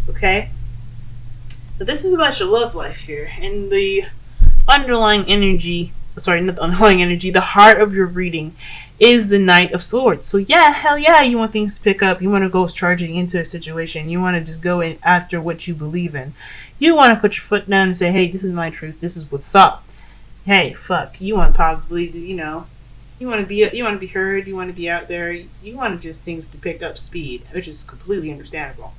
Okay? But this is about your love life here. And the underlying energy, sorry, not the underlying energy, the heart of your reading is the Knight of Swords. So yeah, hell yeah, you want things to pick up. You want to go charging into a situation. You want to just go in after what you believe in. You want to put your foot down and say, hey, this is my truth. This is what's up. Hey, fuck. You want probably, you want to be heard. You want to be out there. You want just things to pick up speed, which is completely understandable.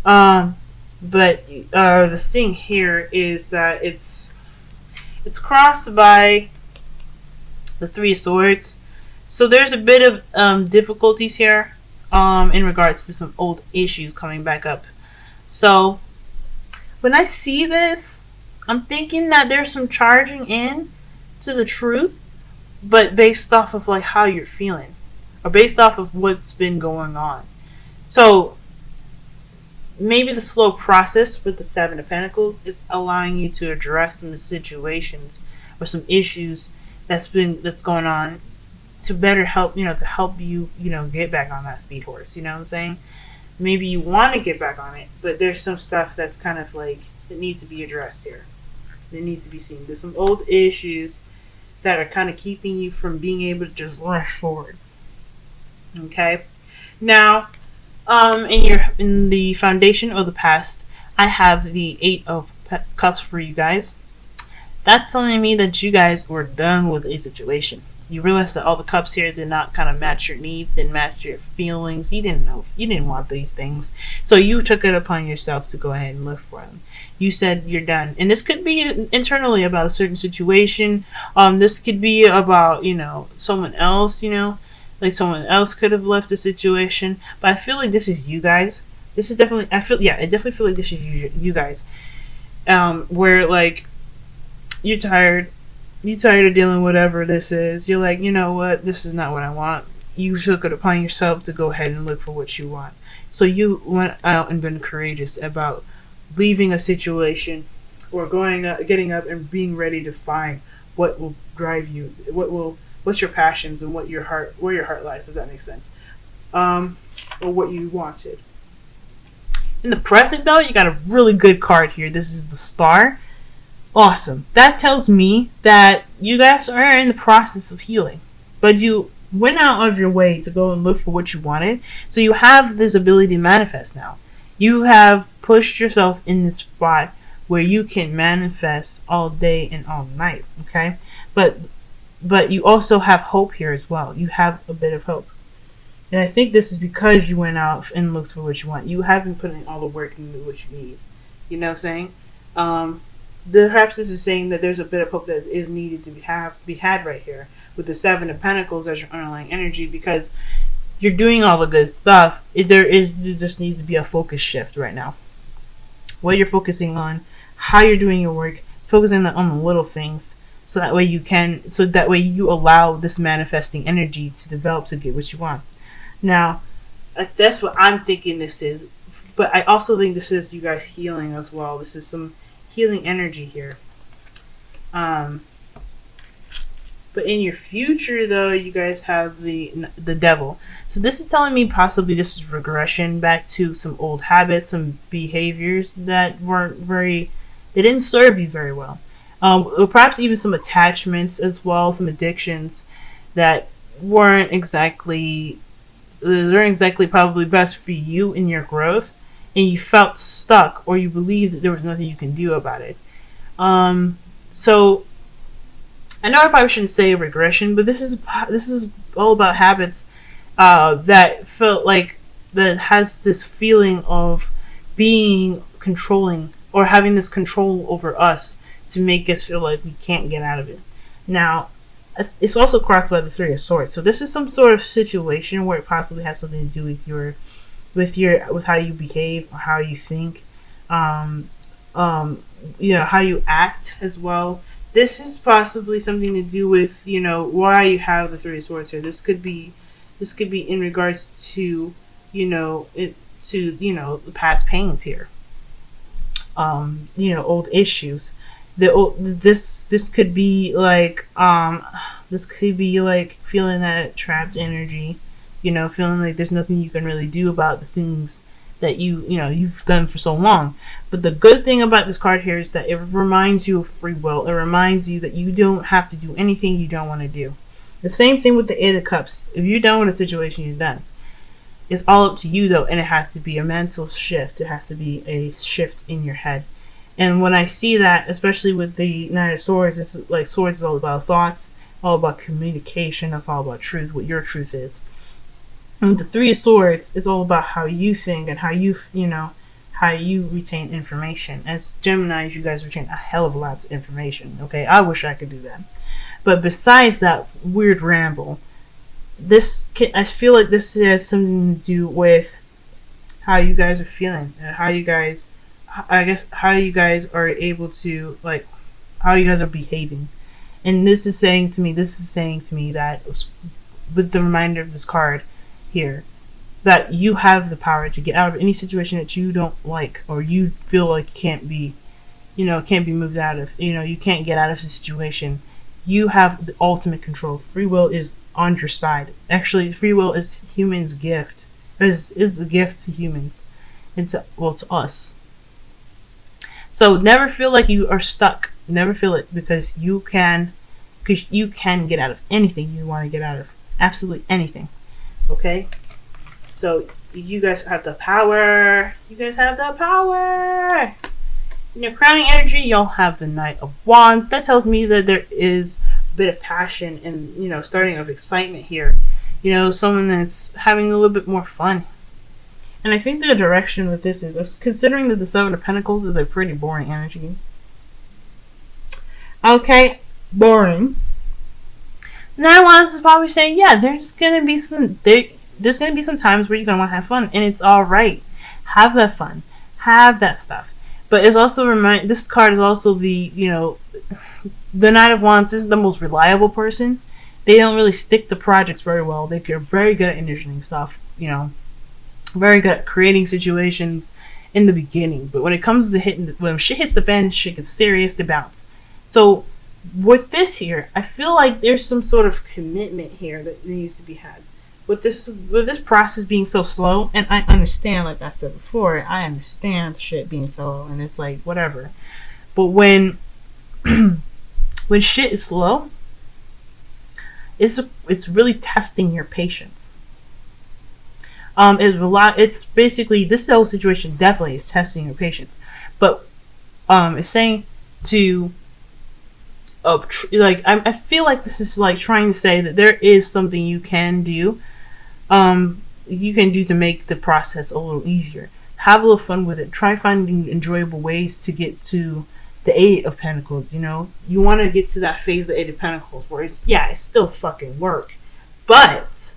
But the thing here is that it's crossed by the Three of Swords. So there's a bit of difficulties here in regards to some old issues coming back up. So when I see this, I'm thinking that there's some charging in to the truth, but based off of like how you're feeling, or based off of what's been going on. So maybe the slow process with the Seven of Pentacles is allowing you to address some situations or some issues that's going on to better help, to help you, get back on that speed horse. You know what I'm saying? Maybe you want to get back on it, but there's some stuff that's kind of like, it needs to be addressed here. It needs to be seen. There's some old issues that are kind of keeping you from being able to just rush forward. Okay? Now, in the foundation of the past, I have the Eight of Cups for you guys. That's telling me that you guys were done with a situation. You realized that all the cups here did not kind of match your needs, didn't match your feelings. You didn't want these things. So you took it upon yourself to go ahead and look for them. You said you're done. And this could be internally about a certain situation. This could be about, someone else, like someone else could have left the situation. But I feel like this is you guys. This is definitely, I definitely feel like this is you guys. Where like, you're tired of dealing with whatever this is. You're like, you know what, this is not what I want. You took it upon yourself to go ahead and look for what you want. So you went out and been courageous about leaving a situation or getting up and being ready to find what will drive you, what's your passions and where your heart lies, if that makes sense. Or what you wanted. In the present though, you got a really good card here. This is the Star. Awesome. That tells me that you guys are in the process of healing, but you went out of your way to go and look for what you wanted. So you have this ability to manifest now. You have pushed yourself in this spot where you can manifest all day and all night. Okay, but you also have hope here as well. You have a bit of hope, and I think this is because you went out and looked for what you want. You haven't put in all the work into what you need. You know what I'm saying? Perhaps this is saying that there's a bit of hope that is needed to be had right here with the Seven of Pentacles as your underlying energy, because you're doing all the good stuff. There just needs to be a focus shift right now. What you're focusing on, how you're doing your work, focusing on the little things, so that way you allow this manifesting energy to develop to get what you want. Now, that's what I'm thinking this is, but I also think this is you guys healing as well. This is some healing energy here. But in your future though, you guys have the Devil. So this is telling me possibly this is regression back to some old habits, some behaviors that they didn't serve you very well. Or perhaps even some attachments as well, some addictions that weren't exactly probably best for you in your growth. And you felt stuck, or you believed that there was nothing you can do about it. So I know I probably shouldn't say regression, but this is all about habits that felt like that has this feeling of being controlling or having this control over us to make us feel like we can't get out of it. Now, it's also crossed by the Three of Swords. So this is some sort of situation where it possibly has something to do with how you behave or how you think, how you act as well. This is possibly something to do with, why you have the Three of Swords here. This could be in regards to, the past pains here. Old issues. This could be like feeling that trapped energy. Feeling like there's nothing you can really do about the things that you've done for so long. But the good thing about this card here is that it reminds you of free will. It reminds you that you don't have to do anything you don't want to do. The same thing with the Eight of Cups. If you're done with a situation, you're done. It's all up to you though, and it has to be a mental shift. It has to be a shift in your head. And when I see that, especially with the Knight of Swords, it's like swords is all about thoughts, all about communication. It's all about truth, what your truth is. And the Three of Swords, it's all about how you think and how how you retain information. As Geminis, you guys retain a hell of a lot of information. Okay, I wish I could do that. But besides that weird ramble, I feel like this has something to do with how you guys are feeling and how you guys are able to, like, how you guys are behaving. And this is saying to me that with the reminder of this card here, that you have the power to get out of any situation that you don't like or you feel like can't be moved out of. You can't get out of the situation. You have the ultimate control. Free will is on your side. Actually, free will is humans' gift. Is the gift to humans and to us. So never feel like you are stuck. Never feel it, because you can get out of anything you want to get out of. Absolutely anything. Okay? So you guys have the power. You guys have the power. In your crowning energy, you'll have the Knight of Wands. That tells me that there is a bit of passion and, starting of excitement here. Someone that's having a little bit more fun. And I think the direction with this is, considering that the Seven of Pentacles is a pretty boring energy. Okay, boring. Now Wands is probably saying, yeah, there's gonna be some times where you're gonna want to have fun, and it's all right. Have that fun, have that stuff. But it's also this card is also the Knight of Wands is the most reliable person. They don't really stick to projects very well. They're very good at initiating stuff, very good at creating situations in the beginning. But when it comes to when shit hits the fan, shit gets serious, they bounce. So with this here, I feel like there's some sort of commitment here that needs to be had. With this process being so slow, and I understand, like I said before, I understand shit being slow, and it's like whatever. But when when shit is slow, it's really testing your patience. It's basically, this whole situation definitely is testing your patience, but it's saying to I feel like this is like trying to say that there is something you can do. To make the process a little easier. Have a little fun with it. Try finding enjoyable ways to get to the Eight of Pentacles. You want to get to that phase of the Eight of Pentacles where it's still fucking work, but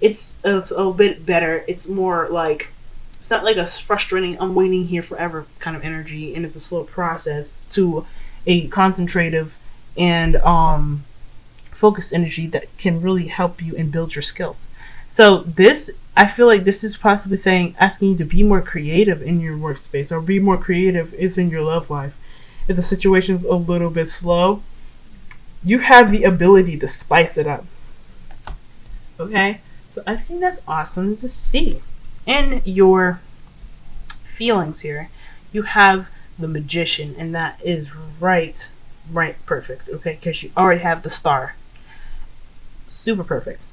it's a little bit better. It's more like, it's not like a frustrating, I'm waiting here forever kind of energy, and it's a slow process, to a concentrative and focused energy that can really help you and build your skills. So I feel like this is possibly asking you to be more creative in your workspace, or be more creative in your love life. If the situation's a little bit slow, you have the ability to spice it up. Okay? So I think that's awesome to see. In your feelings here, you have the Magician, and that is right perfect. Okay? Because you already have the Star. Super perfect.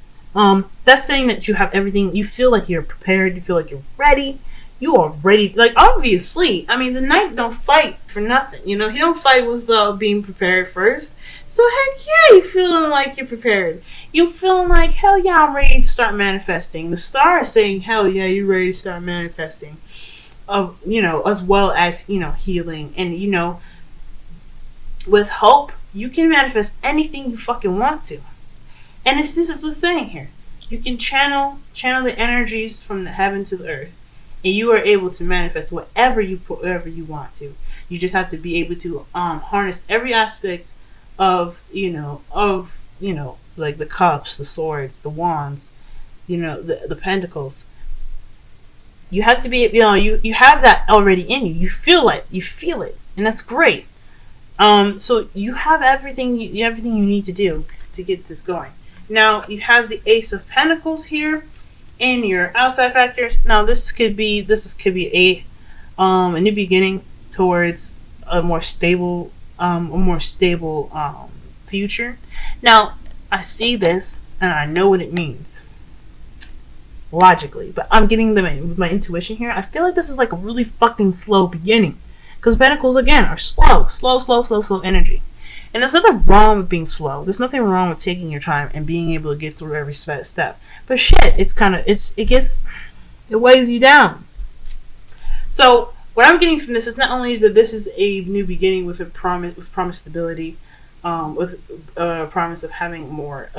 That's saying that you have everything. You feel like you're prepared. You feel like you're ready. You are ready. Like, obviously, I mean, the Knight don't fight for nothing. He don't fight without being prepared first. So heck yeah, you feeling like you're prepared. You feeling like, hell yeah, I'm ready to start manifesting. The Star is saying, hell yeah, you're ready to start manifesting. As well as, healing. And, with hope, you can manifest anything you fucking want to. And this is what's saying here. You can channel the energies from the heaven to the earth, and you are able to manifest whatever you want to. You just have to be able to harness every aspect of like the cups, the swords, the wands, the pentacles. You have to be, you have that already in you. You feel it, and that's great. So you have everything you need to do to get this going. Now, you have the Ace of Pentacles here, In your outside factors, now this could be a new beginning towards a more stable future. Now I see this and I know what it means logically, but I'm getting them with my intuition here. I feel like this is like a really fucking slow beginning, because Pentacles again are slow energy. And there's nothing wrong with being slow. There's nothing wrong with taking your time and being able to get through every step. But shit, it weighs you down. So what I'm getting from this is not only that this is a new beginning with promised stability, with a promise of having a more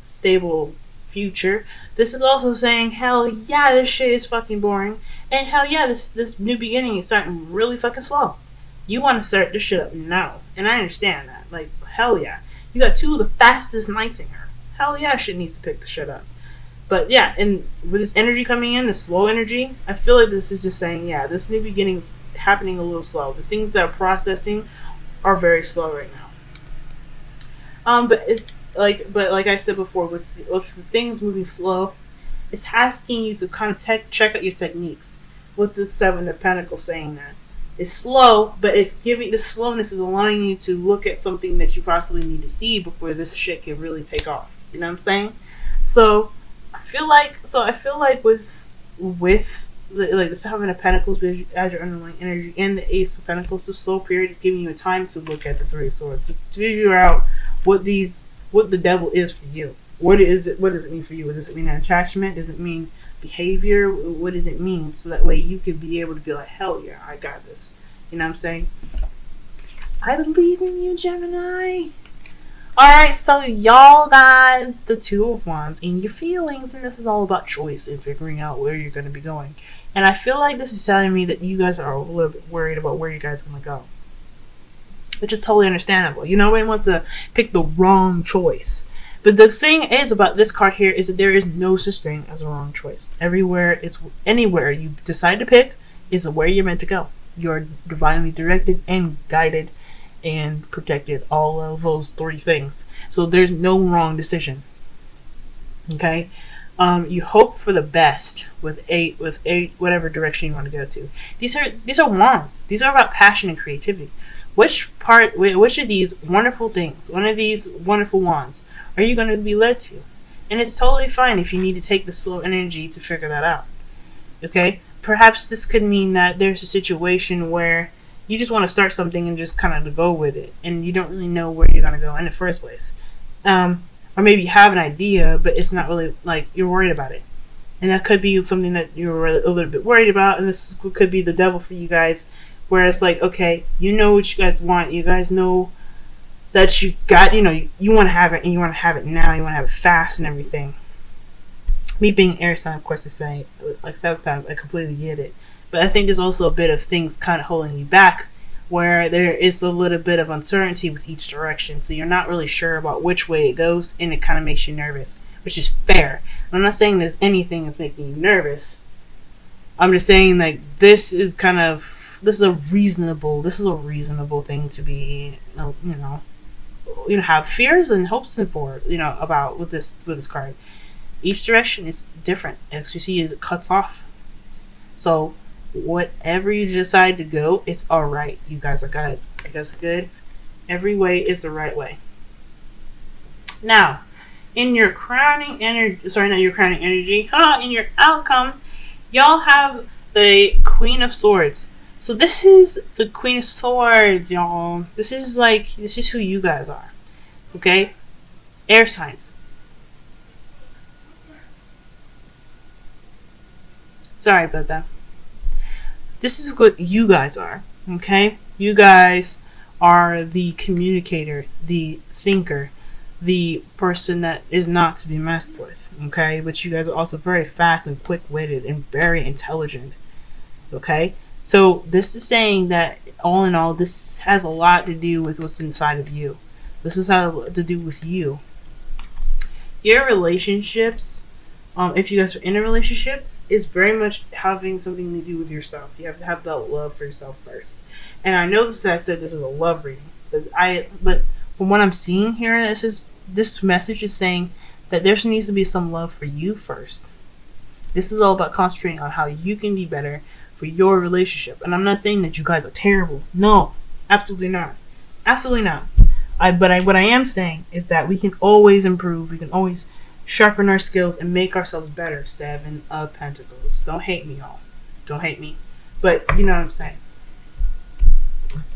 stable future. This is also saying, hell yeah, this shit is fucking boring, and hell yeah, this new beginning is starting really fucking slow. You want to start this shit up now, and I understand that. Like, hell yeah, you got two of the fastest knights in here. Hell yeah, shit needs to pick the shit up. But yeah, and with this energy coming in, the slow energy, I feel like this is just saying, yeah, this new beginning's happening a little slow. The things that are processing are very slow right now. But like I said before, with things moving slow, it's asking you to kind of check out your techniques. With the Seven of Pentacles saying that it's slow, but it's giving the slowness is allowing you to look at something that you possibly need to see before this shit can really take off. You know what I'm saying? So I feel like with the Seven of Pentacles as your underlying energy and the Ace of Pentacles, the slow period is giving you a time to look at the Three of Swords to figure out what the devil is for you. What does it mean for you? Does it mean attachment? Does it mean behavior? What does it mean? So that way you can be able to be like, hell yeah, I got this. You know what I'm saying? I believe in you, Gemini. Alright, so y'all got the Two of Wands in your feelings, and this is all about choice and figuring out where you're going to be going. And I feel like this is telling me that you guys are a little bit worried about where you guys are going to go, which is totally understandable. You know, nobody wants to pick the wrong choice. But the thing is about this card here is that there is no such thing as a wrong choice. Anywhere you decide to pick is where you're meant to go. You're divinely directed and guided and protected, all of those three things. So there's no wrong decision. Okay? You hope for the best with whatever direction you want to go to. These are wands. These are about passion and creativity. Which of these wonderful things, one of these wonderful wands, are you going to be led to? And it's totally fine if you need to take the slow energy to figure that out. Okay? Perhaps this could mean that there's a situation where you just want to start something and just kind of go with it, and you don't really know where you're going to go in the first place. Or maybe you have an idea, but it's not really, like, you're worried about it. And that could be something that you're a little bit worried about, and this could be the devil for you guys. Whereas, like, okay, you know what you guys want. You guys know that you got, you want to have it, and you want to have it now. You want to have it fast and everything. Me being air sign, of course, is saying, like, that's times I completely get it. But I think there's also a bit of things kind of holding you back, where there is a little bit of uncertainty with each direction. So you're not really sure about which way it goes, and it kind of makes you nervous, which is fair. I'm not saying there's anything that's making you nervous. I'm just saying, like, this is a reasonable thing to be, have fears and hopes for, about with this card. Each direction is different. As you see, it cuts off. So whatever you decide to go, it's all right. You guys are good. You guys are good. Every way is the right way. Now, in your crowning energy, in your outcome, y'all have the Queen of Swords. So this is the Queen of Swords, y'all. This is who you guys are. Okay? Air signs. Sorry about that. This is what you guys are. Okay? You guys are the communicator, the thinker, the person that is not to be messed with. Okay? But you guys are also very fast and quick-witted and very intelligent. Okay? So this is saying that all in all, this has a lot to do with what's inside of you. This is how to do with you. Your relationships, if you guys are in a relationship, is very much having something to do with yourself. You have to have that love for yourself first. And I know I said this is a love reading, but from what I'm seeing here, this message is saying that there needs to be some love for you first. This is all about concentrating on how you can be better for your relationship. And I'm not saying that you guys are terrible. No, absolutely not. Absolutely not. What I am saying is that we can always improve. We can always sharpen our skills and make ourselves better. 7 of Pentacles. Don't hate me, y'all. Don't hate me. But you know what I'm saying.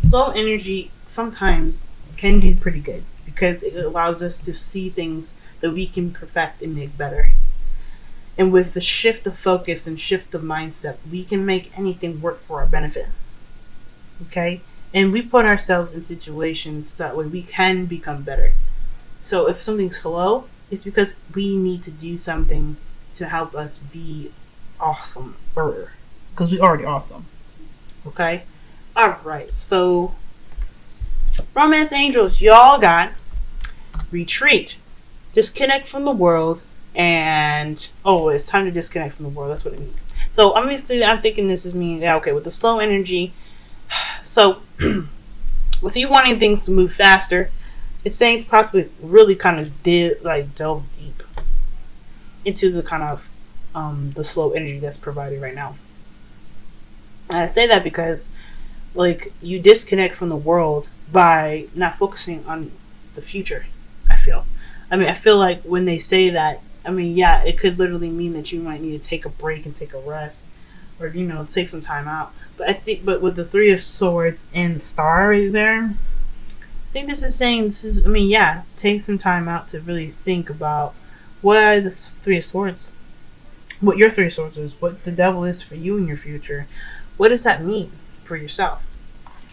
Slow energy sometimes can be pretty good because it allows us to see things that we can perfect and make better. And with the shift of focus and shift of mindset, we can make anything work for our benefit. Okay? And we put ourselves in situations that way we can become better. So if something's slow, it's because we need to do something to help us be awesome. Because we're already awesome. Okay? Alright, so Romance Angels, y'all got retreat, disconnect from the world, and it's time to disconnect from the world. That's what it means. So obviously I'm thinking this is meaning, okay, with the slow energy. So with you wanting things to move faster, it's saying to possibly really kind of delve deep into the kind of the slow energy that's provided right now. And I say that because like you disconnect from the world by not focusing on the future. I feel like when they say that, it could literally mean that you might need to take a break and take a rest, or take some time out. But with the 3 of Swords and the star right there, I think this is saying take some time out to really think about what the 3 of Swords, what your 3 of Swords is, what the devil is for you in your future. What does that mean for yourself?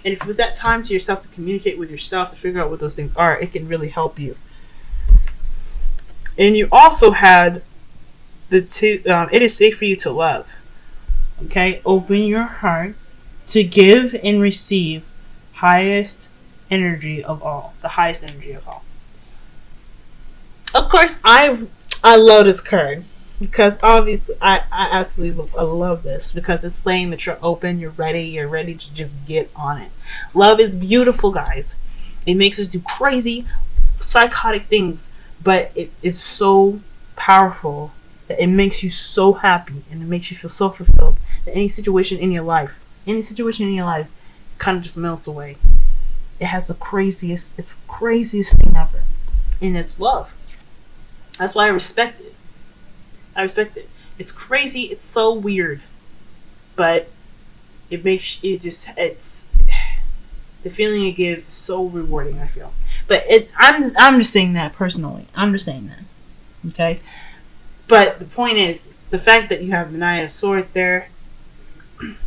And if with that time to yourself to communicate with yourself to figure out what those things are, it can really help you. And you also had the 2. It is safe for you to love. Okay, open your heart to give and receive highest energy of all. The highest energy of all. Of course, I love this card because obviously I absolutely love this because it's saying that you're open, you're ready to just get on it. Love is beautiful, guys. It makes us do crazy, psychotic things, but it is so powerful that it makes you so happy and it makes you feel so fulfilled that any situation in your life kind of just melts away. It has the craziest thing ever, and it's love. That's why I respect it. It's crazy. It's so weird, but it's the feeling it gives is so rewarding. I feel, but I'm just saying that personally. I'm just saying that, okay. But the point is the fact that you have the 9 of Swords there.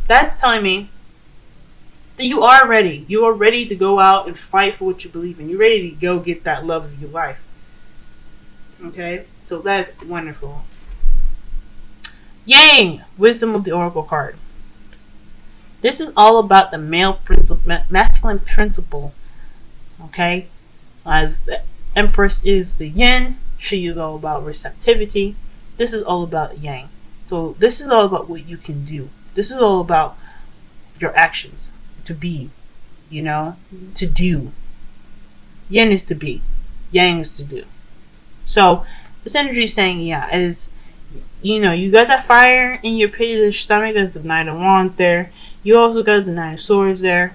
That's telling me that you are ready. You are ready to go out and fight for what you believe in. You're ready to go get that love of your life. Okay, so that's wonderful. Yang, Wisdom of the Oracle card. This is all about the masculine principle. Okay, as the Empress is the Yin, she is all about receptivity. This is all about Yang. So this is all about what you can do. This is all about your actions. To be, to do. Yin is to be. Yang is to do. So this energy is saying, you got that fire in your pit of the stomach. There's the 9 of Wands there. You also got the 9 of Swords there.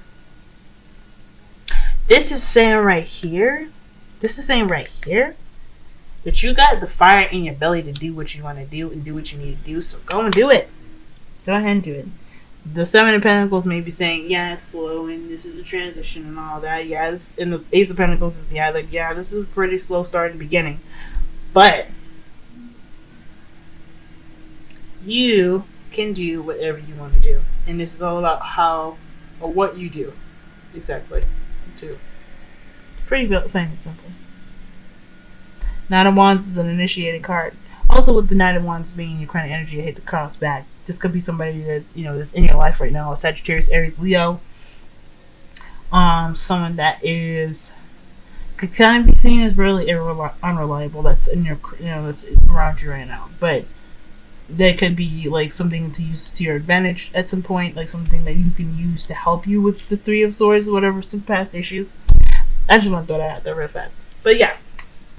This is saying right here that you got the fire in your belly to do what you want to do and do what you need to do. So go and do it. Go ahead and do it. The 7 of Pentacles may be saying, it's slow and this is the transition and all that. And the Ace of Pentacles is, this is a pretty slow start in the beginning. But you can do whatever you want to do. And this is all about how or what you do. Exactly. Too. Pretty plain and simple. 9 of Wands is an initiating card. Also with the 9 of Wands being your kind of energy, I hate to cross back. This could be somebody that, that's in your life right now. Sagittarius, Aries, Leo. Someone that could kind of be seen as really unreliable. That's in your, that's around you right now. But that could be like something to use to your advantage at some point. Like something that you can use to help you with the 3 of Swords, whatever, some past issues. I just want to throw that out there real fast. But yeah.